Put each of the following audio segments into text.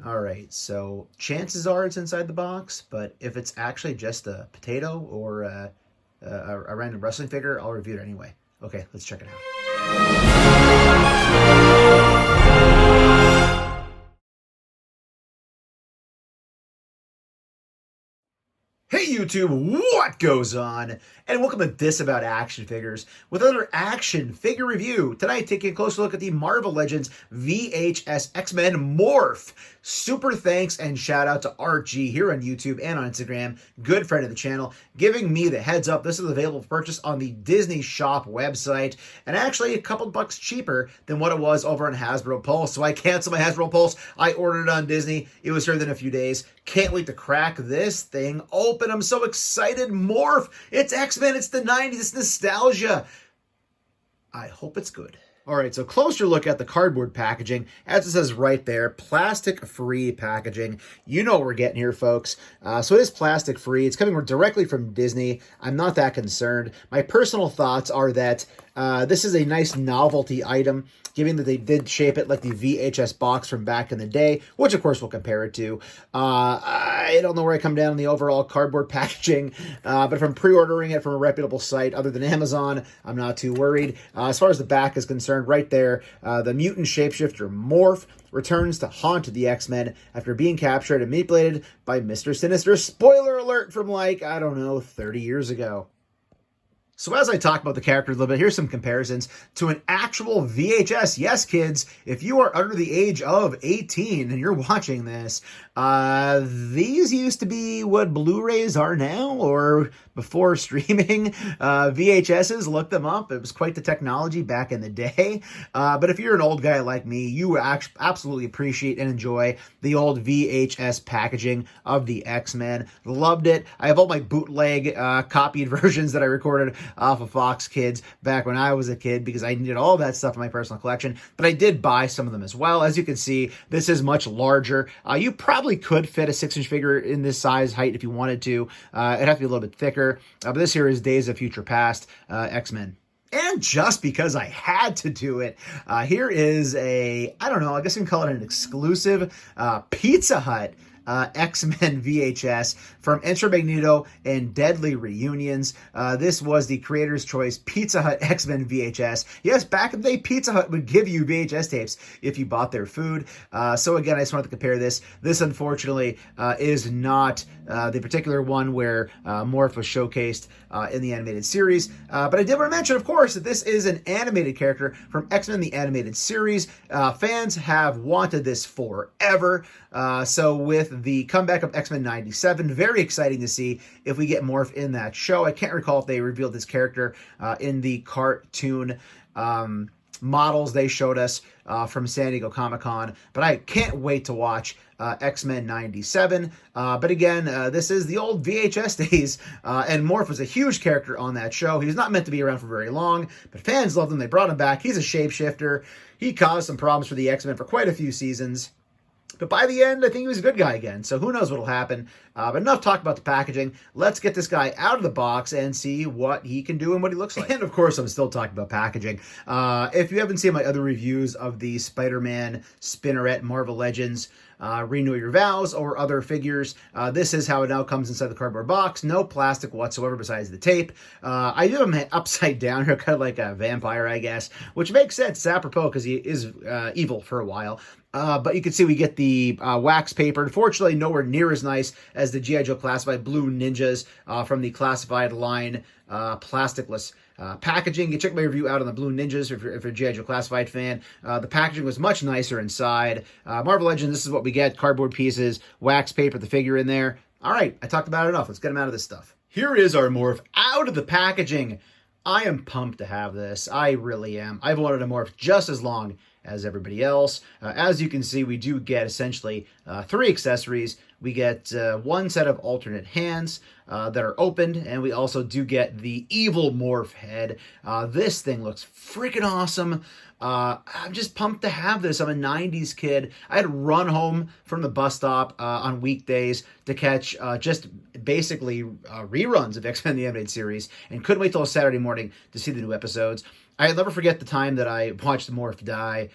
All right, so chances are it's inside the box, but if it's actually just a potato or a random wrestling figure, I'll review it anyway. Okay, let's check it out. Hey YouTube, what goes on? And welcome to Disavowed Action Figures with another action figure review. Tonight, taking a closer look at the Marvel Legends VHS X-Men Morph. Super thanks and shout out to Art G here on YouTube and on Instagram, good friend of the channel, giving me the heads up. This is available for purchase on the Disney Shop website, and actually a couple bucks cheaper than what it was over on Hasbro Pulse. So I canceled my Hasbro Pulse. I ordered it on Disney. It was here within a few days. Can't wait to crack this thing open. I'm so excited. Morph. It's X-Men. It's the 90s. It's nostalgia. I hope it's good. All right, so closer look at the cardboard packaging. As it says right there, plastic-free packaging. You know what we're getting here, folks. So it is plastic-free. It's coming directly from Disney. I'm not that concerned. My personal thoughts are that this is a nice novelty item, given that they did shape it like the VHS box from back in the day, which of course we'll compare it to. I don't know where I come down on the overall cardboard packaging, but if I'm pre-ordering it from a reputable site other than Amazon, I'm not too worried. As far as the back is concerned, right there, the mutant shapeshifter Morph returns to haunt the X-Men after being captured and manipulated by Mr. Sinister. Spoiler alert from, like, I don't know, 30 years ago. So as I talk about the character a little bit, here's some comparisons to an actual VHS. Yes, kids, if you are under the age of 18 and you're watching this, these used to be what Blu-rays are now, or before streaming. VHSs, look them up. It was quite the technology back in the day. But if you're an old guy like me, you absolutely appreciate and enjoy the old VHS packaging of the X-Men. Loved it. I have all my bootleg copied versions that I recorded off of Fox Kids back when I was a kid, because I needed all that stuff in my personal collection, but I did buy some of them as well. As you can see, this is much larger. You probably could fit a 6-inch figure in this size height if you wanted to. It'd have to be a little bit thicker, but this here is Days of Future Past X-Men. And just because I had to do it, here is a, I don't know, I guess you can call it an exclusive Pizza Hut X-Men VHS from Enter Magneto and Deadly Reunions. This was the Creator's Choice Pizza Hut X-Men VHS. Yes, back in the day, Pizza Hut would give you VHS tapes if you bought their food. So again, I just wanted to compare this. This, unfortunately, is not the particular one where Morph was showcased in the animated series. But I did want to mention, of course, that this is an animated character from X-Men the Animated Series. Fans have wanted this forever. So with the comeback of X-Men 97, very exciting to see if we get Morph in that show. I can't recall if they revealed this character in the cartoon models they showed us from San Diego Comic-Con, but I can't wait to watch X-Men 97. But again, this is the old VHS days, and Morph was a huge character on that show. He was not meant to be around for very long, but fans loved him. They brought him back. He's a shapeshifter. He caused some problems for the X-Men for quite a few seasons. But by the end, I think he was a good guy again, so who knows what'll happen. But enough talk about the packaging. Let's get this guy out of the box and see what he can do and what he looks like. And of course, I'm still talking about packaging. If you haven't seen my other reviews of the Spider-Man Spinneret Marvel Legends Renew Your Vows or other figures, this is how it now comes inside the cardboard box. No plastic whatsoever besides the tape. I do him upside down here, kind of like a vampire, I guess, which makes sense. It's apropos because he is evil for a while. But you can see we get the wax paper. Unfortunately, nowhere near as nice as the G.I. Joe Classified Blue Ninjas from the Classified line plasticless packaging. You check my review out on the Blue Ninjas if you're a G.I. Joe Classified fan. The packaging was much nicer inside. Marvel Legends, this is what we get. Cardboard pieces, wax paper, the figure in there. All right, I talked about it enough. Let's get him out of this stuff. Here is our Morph out of the packaging. I am pumped to have this. I really am. I've wanted a Morph just as long as everybody else. As you can see, we do get essentially 3 accessories. We get 1 set of alternate hands that are opened, and we also do get the evil Morph head. This thing looks freaking awesome. I'm just pumped to have this. I'm a 90s kid. I had to run home from the bus stop on weekdays to catch just basically reruns of X-Men the Animated Series, and couldn't wait till Saturday morning to see the new episodes. I'll never forget the time that I watched Morph die.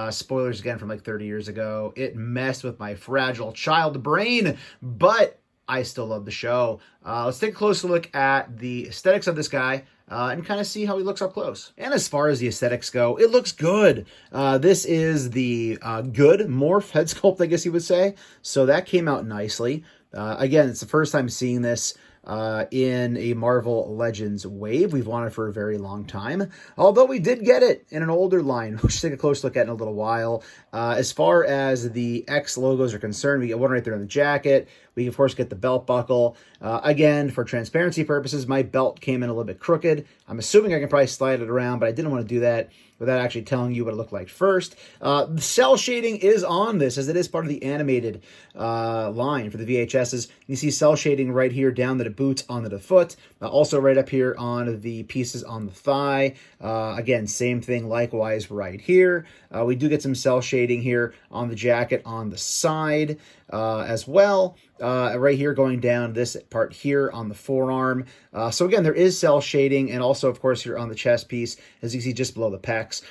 Spoilers again from like 30 years ago. It messed with my fragile child brain, but I still love the show. Let's take a closer look at the aesthetics of this guy and kind of see how he looks up close. And as far as the aesthetics go, it looks good. This is the good Morph head sculpt, I guess you would say. So that came out nicely. Again, it's the first time seeing this in a Marvel Legends wave. We've wanted for a very long time, although we did get it in an older line, which we'll take a close look at in a little while. As far as the X logos are concerned, we get one right there on the jacket. We, of course, get the belt buckle. Again, for transparency purposes, my belt came in a little bit crooked. I'm assuming I can probably slide it around, but I didn't want to do that without actually telling you what it looked like first. The cell shading is on this, as it is part of the animated line for the VHSs. You see cell shading right here down to the boots onto the foot. Also right up here on the pieces on the thigh. Again, same thing likewise right here. We do get some cell shading here on the jacket on the side as well. Right here going down this part here on the forearm. So again, there is cell shading, and also, of course, here on the chest piece, as you can see just below the pecs.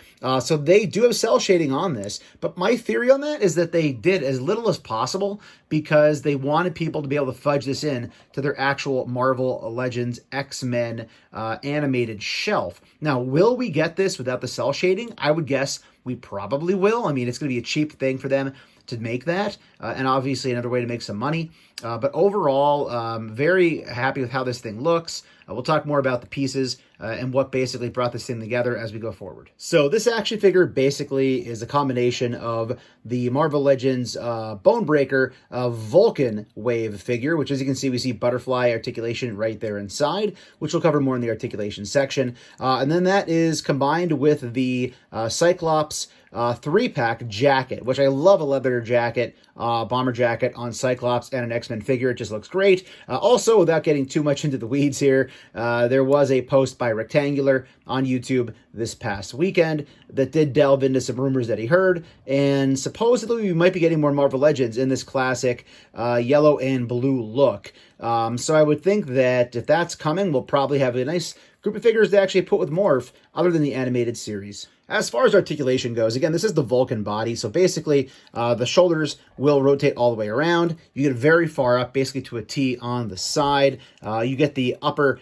So they do have cell shading on this, but my theory on that is that they did as little as possible because they wanted people to be able to fudge this in to their actual Marvel Legends X-Men animated shelf. Now, will we get this without the cell shading? I would guess we probably will. I mean, it's going to be a cheap thing for them to make that, and obviously another way to make some money. But overall, very happy with how this thing looks. We'll talk more about the pieces and what basically brought this thing together as we go forward. So this action figure basically is a combination of the Marvel Legends Bonebreaker Vulcan wave figure, which, as you can see, we see butterfly articulation right there inside, which we'll cover more in the articulation section. And then that is combined with the Cyclops 3-pack jacket, which I love, a leather jacket, bomber jacket on Cyclops and an X-Men figure. It just looks great. Also, without getting too much into the weeds here, there was a post by Rectangular on YouTube this past weekend that did delve into some rumors that he heard, and supposedly we might be getting more Marvel Legends in this classic yellow and blue look. So I would think that if that's coming, we'll probably have a nice group of figures to actually put with Morph other than the animated series. As far as articulation goes, again, this is the Vulcan body, so basically the shoulders will rotate all the way around. You get very far up, basically to a T on the side. You get the upper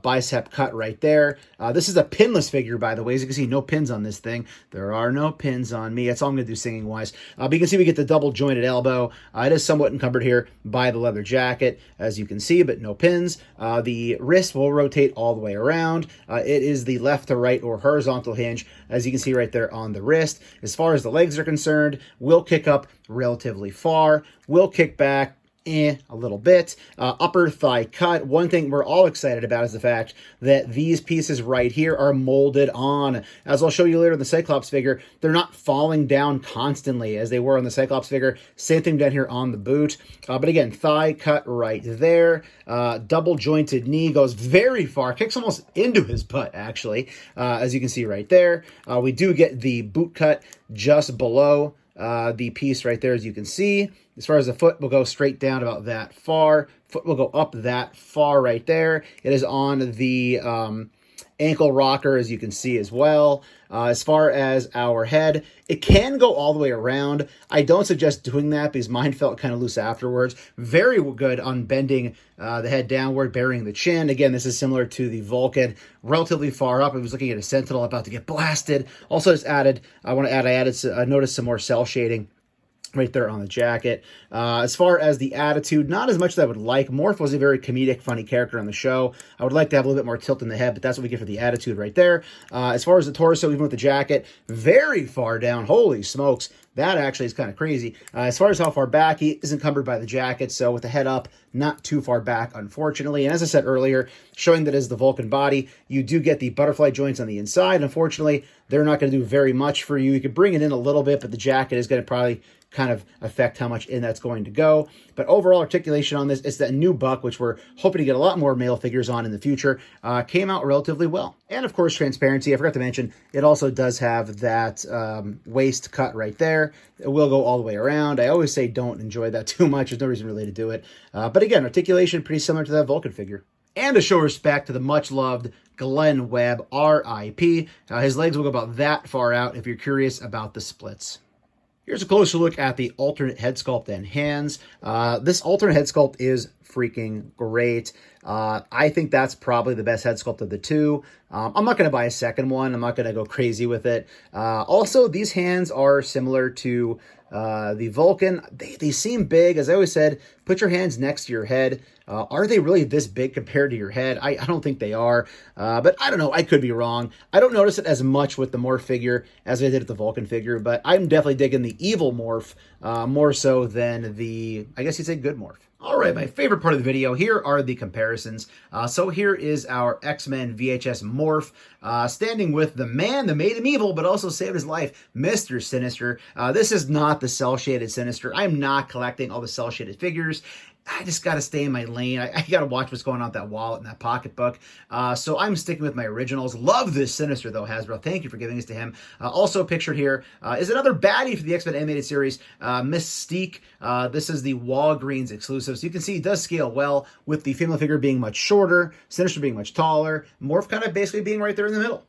bicep cut right there. This is a pinless figure, by the way. As you can see, no pins on this thing. There are no pins on me. That's all I'm going to do singing-wise. But you can see we get the double jointed elbow. It is somewhat encumbered here by the leather jacket, as you can see, but no pins. The wrist will rotate all the way around. It is the left to right or horizontal hinge, as you can see right there on the wrist. As far as the legs are concerned, we'll kick up relatively far. We'll kick back a little bit. Upper thigh cut. One thing we're all excited about is the fact that these pieces right here are molded on. As I'll show you later in the Cyclops figure, they're not falling down constantly as they were on the Cyclops figure. Same thing down here on the boot. But again, thigh cut right there. Double jointed knee goes very far. Kicks almost into his butt, actually, as you can see right there. We do get the boot cut just below the piece right there, as you can see. As far as the foot, will go straight down about that far. Foot will go up that far right there. It is on the ankle rocker, as you can see as well. As far as our head, it can go all the way around. I don't suggest doing that because mine felt kind of loose afterwards. Very good on bending the head downward, burying the chin. Again, this is similar to the Vulcan, relatively far up. I was looking at a Sentinel about to get blasted. Also just added, I noticed some more cell shading right there on the jacket. As far as the attitude, not as much as I would like. Morph was a very comedic, funny character on the show. I would like to have a little bit more tilt in the head, but that's what we get for the attitude right there. As far as the torso, even with the jacket, very far down. Holy smokes. That actually is kind of crazy. As far as how far back, he is encumbered by the jacket, so with the head up, not too far back, unfortunately. And as I said earlier, showing that is the Vulcan body, you do get the butterfly joints on the inside. Unfortunately, they're not going to do very much for you. You can bring it in a little bit, but the jacket is going to probably kind of affect how much in that's going to go. But overall articulation on this, it's that new buck, which we're hoping to get a lot more male figures on in the future, came out relatively well. And of course, transparency. I forgot to mention, it also does have that waist cut right there. It will go all the way around. I always say don't enjoy that too much. There's no reason really to do it. But again, articulation pretty similar to that Vulcan figure. And to show respect to the much-loved Glenn Webb, R.I.P. His legs will go about that far out if you're curious about the splits. Here's a closer look at the alternate head sculpt and hands. This alternate head sculpt is freaking great. I think that's probably the best head sculpt of the two. I'm not going to buy a second one. I'm not going to go crazy with it. Also, these hands are similar to the Vulcan. They seem big. As I always said, put your hands next to your head. Are they really this big compared to your head? I don't think they are, but I don't know. I could be wrong. I don't notice it as much with the Morph figure as I did with the Vulcan figure, but I'm definitely digging the evil Morph more so than the, I guess you'd say, good Morph. All right, my favorite part of the video, here are the comparisons. So here is our X-Men VHS Morph, standing with the man that made him evil, but also saved his life, Mr. Sinister. This is not the cel-shaded Sinister. I'm not collecting all the cel-shaded figures. I just got to stay in my lane. I got to watch what's going on with that wallet and that pocketbook. So I'm sticking with my originals. Love this Sinister, though, Hasbro. Thank you for giving this to him. Also pictured here is another baddie for the X-Men animated series, Mystique. This is the Walgreens exclusive. So you can see it does scale well with the female figure being much shorter, Sinister being much taller, Morph kind of basically being right there in the middle.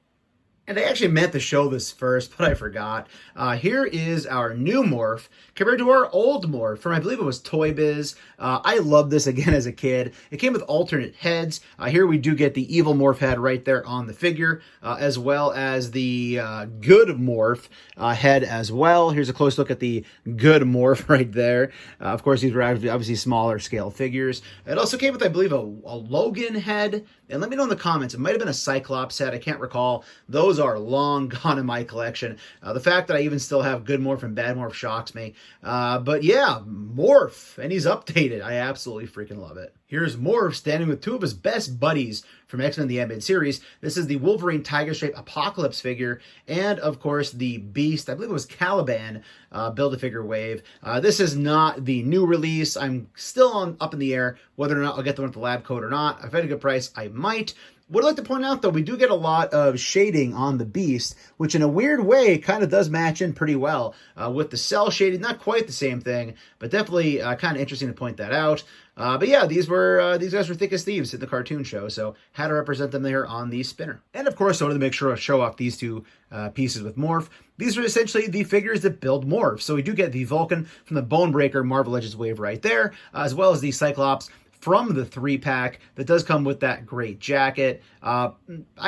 And I actually meant to show this first, but I forgot. Here is our new Morph compared to our old Morph from, I believe it was Toy Biz. I loved this again as a kid. It came with alternate heads. Here we do get the evil Morph head right there on the figure, as well as the good Morph head as well. Here's a close look at the good Morph right there. Of course, these were obviously smaller scale figures. It also came with, I believe, a Logan head. And let me know in the comments. It might have been a Cyclops head. I can't recall. Those are long gone in my collection. The fact that I even still have good Morph and bad Morph shocks me. But yeah, Morph. And he's updated. I absolutely freaking love it. Here's Morph standing with two of his best buddies from X-Men the Animated Series. This is the Wolverine Tiger Stripe Apocalypse figure, and of course the Beast, I believe it was Caliban, Build-A-Figure wave. This is not the new release. I'm still up in the air whether or not I'll get the one with the lab coat or not. If I had a good price, I might. What I'd like to point out, though, we do get a lot of shading on the Beast, which in a weird way kind of does match in pretty well with the cell shading. Not quite the same thing, but definitely kind of interesting to point that out. But yeah, these guys were thick as thieves in the cartoon show, so had to represent them there on the spinner. And of course, I wanted to make sure to show off these two pieces with Morph. These are essentially the figures that build Morph. So we do get the Vulcan from the Bonebreaker Marvel Legends wave right there, as well as the Cyclops from the 3-pack that does come with that great jacket. I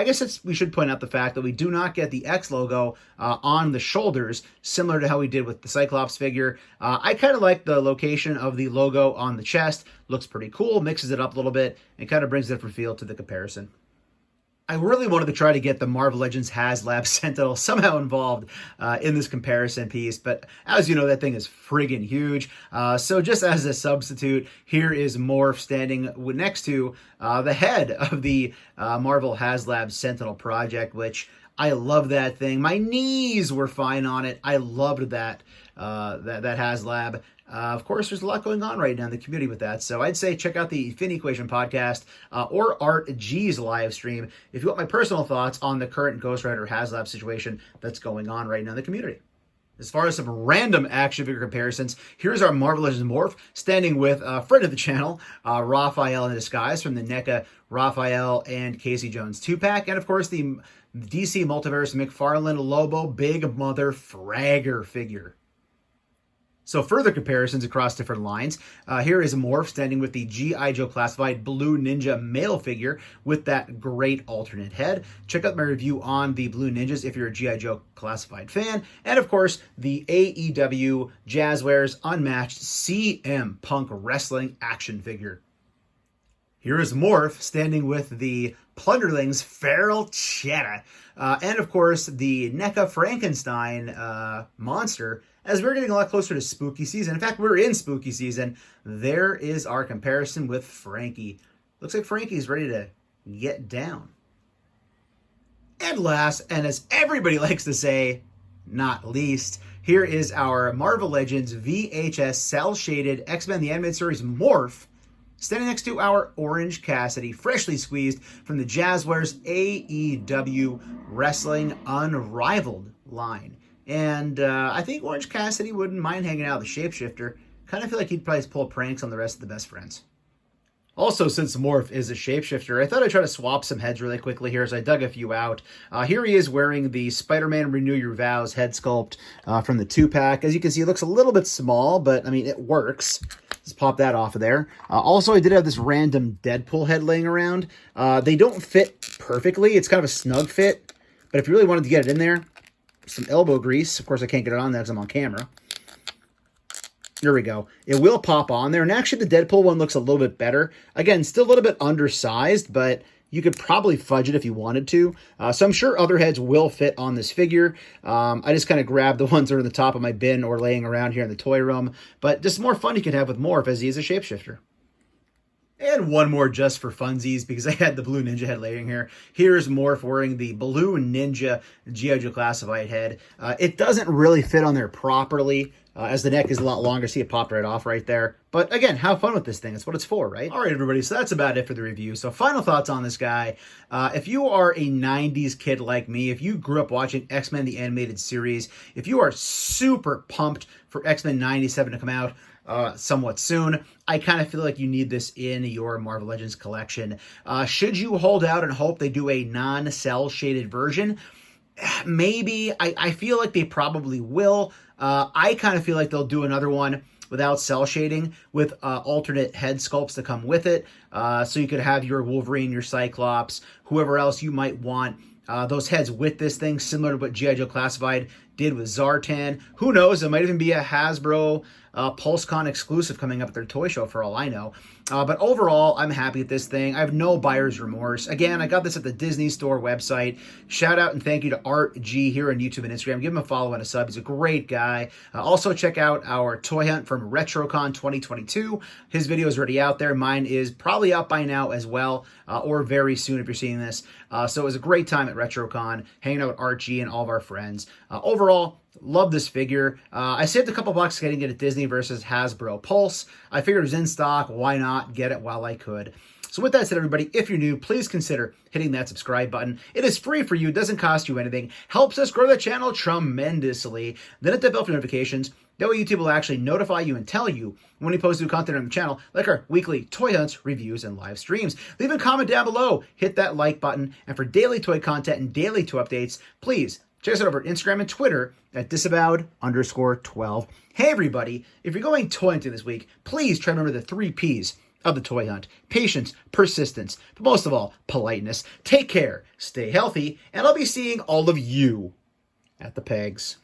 guess we should point out the fact that we do not get the X logo on the shoulders, similar to how we did with the Cyclops figure. I kind of like the location of the logo on the chest. Looks pretty cool, mixes it up a little bit, and kind of brings a different feel to the comparison. I really wanted to try to get the Marvel Legends HasLab Sentinel somehow involved in this comparison piece, but as you know, that thing is friggin' huge. So just as a substitute, here is Morph standing next to the head of the Marvel HasLab Sentinel project, which I love that thing. My knees were fine on it. I loved that HasLab. Of course, there's a lot going on right now in the community with that, so I'd say check out the Fin Equation podcast or Art G's live stream if you want my personal thoughts on the current Ghost Rider HasLab situation that's going on right now in the community. As far as some random action figure comparisons, here's our Marvel Legends Morph standing with a friend of the channel, Raphael in Disguise from the NECA Raphael and Casey Jones 2-pack, and of course the DC Multiverse McFarlane Lobo Big Mother Fragger figure. So further comparisons across different lines. Here is a Morph standing with the G.I. Joe Classified Blue Ninja male figure with that great alternate head. Check out my review on the Blue Ninjas if you're a G.I. Joe Classified fan. And of course, the AEW Jazzwares Unmatched CM Punk Wrestling action figure. Here is Morph standing with the Plunderlings Feral Cheetah. And of course, the NECA Frankenstein monster. As we're getting a lot closer to spooky season, in fact, we're in spooky season, there is our comparison with Frankie. Looks like Frankie's ready to get down. And last, and as everybody likes to say, not least, here is our Marvel Legends VHS cel-shaded X-Men the Animated Series Morph, standing next to our Orange Cassidy, freshly squeezed from the Jazzwares AEW Wrestling Unrivaled line. And I think Orange Cassidy wouldn't mind hanging out with the Shapeshifter. Kind of feel like he'd probably pull pranks on the rest of the best friends. Also, since Morph is a shapeshifter, I thought I'd try to swap some heads really quickly here as I dug a few out. Here he is wearing the Spider-Man Renew Your Vows head sculpt from the 2-pack. As you can see, it looks a little bit small, but, I mean, it works. Just pop that off of there. Also, I did have this random Deadpool head laying around. They don't fit perfectly. It's kind of a snug fit, but if you really wanted to get it in there, some elbow grease. Of course, I can't get it on there because I'm on camera. There we go. It will pop on there. And actually, the Deadpool one looks a little bit better. Again, still a little bit undersized, but you could probably fudge it if you wanted to. So I'm sure other heads will fit on this figure. I just kind of grabbed the ones that are in the top of my bin or laying around here in the toy room. But just more fun you can have with Morph as he is a shapeshifter. And one more just for funsies, because I had the Blue Ninja head laying here. Here's Morph wearing the Blue Ninja G.I. Joe Classified head. It doesn't really fit on there properly, as the neck is a lot longer. See, it popped right off right there. But again, have fun with this thing. That's what it's for, right? All right, everybody, so that's about it for the review. So final thoughts on this guy. If you are a 90s kid like me, if you grew up watching X-Men the Animated Series, if you are super pumped for X-Men 97 to come out, somewhat soon, I kind of feel like you need this in your Marvel Legends collection. Should you hold out and hope they do a non-cell shaded version? Maybe. I feel like they probably will. I kind of feel like they'll do another one without cell shading with alternate head sculpts to come with it. So you could have your Wolverine, your Cyclops, whoever else you might want. Those heads with this thing, similar to what G.I. Joe Classified did with Zartan. Who knows? It might even be a Hasbro PulseCon exclusive coming up at their toy show for all I know. But overall, I'm happy with this thing. I have no buyer's remorse. Again, I got this at the Disney Store website. Shout out and thank you to Art G here on YouTube and Instagram. Give him a follow and a sub. He's a great guy. Also, check out our toy hunt from RetroCon 2022. His video is already out there. Mine is probably out by now as well, or very soon if you're seeing this. So it was a great time at RetroCon, hanging out with Art G and all of our friends. Overall, love this figure. I saved a couple bucks getting it at Disney versus Hasbro Pulse. I figured it was in stock. Why not get it while I could? So with that said, everybody, if you're new, please consider hitting that subscribe button. It is free for you. It doesn't cost you anything. Helps us grow the channel tremendously. Then hit the bell for notifications. That way YouTube will actually notify you and tell you when we post new content on the channel, like our weekly toy hunts, reviews, and live streams. Leave a comment down below. Hit that like button. And for daily toy content and daily toy updates, please check us out over Instagram and Twitter at Disavowed_12. Hey, everybody, if you're going toy hunting this week, please try to remember the 3 Ps of the toy hunt: patience, persistence, but most of all, politeness. Take care, stay healthy, and I'll be seeing all of you at the pegs.